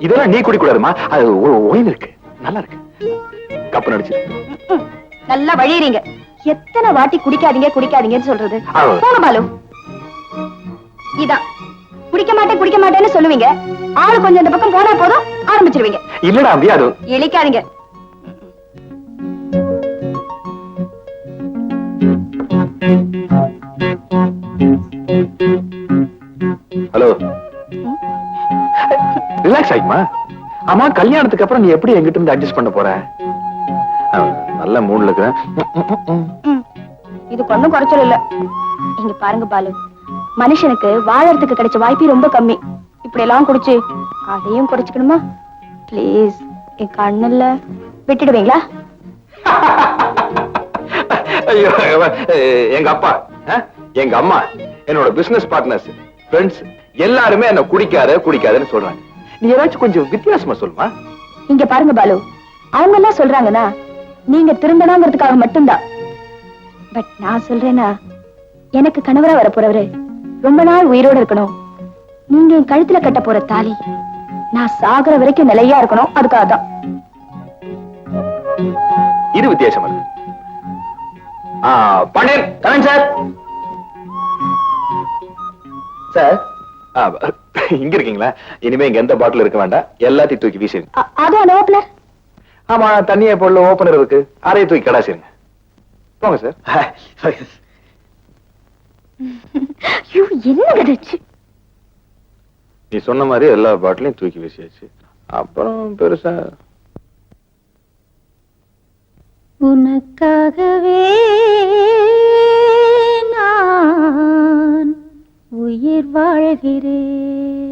இதெல்லாம் நீ குடிக்கூடாதுமா. அது ஒயின் இருக்கு, நல்லா இருக்கு. கப்பு நடிச்சு நல்லா வழியறீங்க. எத்தனை வாட்டி குடிக்காதீங்க குடிக்காதீங்கன்னு சொல்றது? போங்க பாலு. இதான் குடிக்க மாட்டேன்னு சொல்லுவீங்க. ஆளு கொஞ்சம் இந்த பக்கம் போனா போதும் ஆரம்பிச்சிருவீங்க. இல்லடா அம்பியா, அது இழிக்காதீங்க. Hello, relax ஆயிக்குமா. ஆமா, கல்யாணத்துக்கு அப்புறம் நீ எப்படி எங்கிட்ட இருந்து அட்ஜஸ்ட் பண்ண போற? நல்ல மூட்ல இருக்கிறேன். இது ஒண்ணும் குறைச்சல் இல்ல. இங்க பாருங்க பாலு, மனுஷனுக்கு வாழறதுக்கு கிடைச்ச வாய்ப்பு ரொம்ப கம்மி. இப்படி எல்லாம் குடிச்சு அதையும் குறைச்சுக்கணுமா? பிளீஸ், என் கண்ணுல விட்டுடுவீங்களா? ஐயோ, எங்க அப்பா, எங்க அம்மா, என்னோட பிசினஸ் பார்ட்னர்ஸ், ஃப்ரெண்ட்ஸ் எல்லாருமே என்ன குடிக்காதுன்னு சொல்றாங்க. நீ ஏதாச்சும் கொஞ்சம் வித்தியாசமா சொல்லுமா. இங்க பாருங்க பாலு, அவங்க எல்லாம் சொல்றாங்கன்னா நீங்க திருந்தனாங்கிறதுக்காக மட்டும்தான். பட் நான் சொல்றேன்னா, எனக்கு கணவரா வர போறவரு ரொம்ப நாள் உயிரோட இருக்கணும். நீங்க என் கழுத்துல கட்ட போற தாலி நான் சாகுற வரைக்கும் நிலையா இருக்கணும். அதுக்காக தான். இது வித்தியாசமா இருக்கு. Pandian, come on sir. சார், இங்க இருக்கீங்களா? இனிமே இங்க எந்த பாட்டில் இருக்க வேண்டாம், எல்லாத்தையும் தூக்கி வீசிருங்க. அது அந்த ஓப்பனர். ஆமா, தண்ணியை போடல, ஓப்பனர் இருக்கு, அறையை தூக்கி கடாசிருங்க. போங்க சார். என்ன நீ சொன்ன மாதிரி எல்லா பாட்டிலையும் தூக்கி வீசியாச்சு. அப்புறம் பெருசா உனக்காகவே நான் உயிர் வாழ்கிறேன்.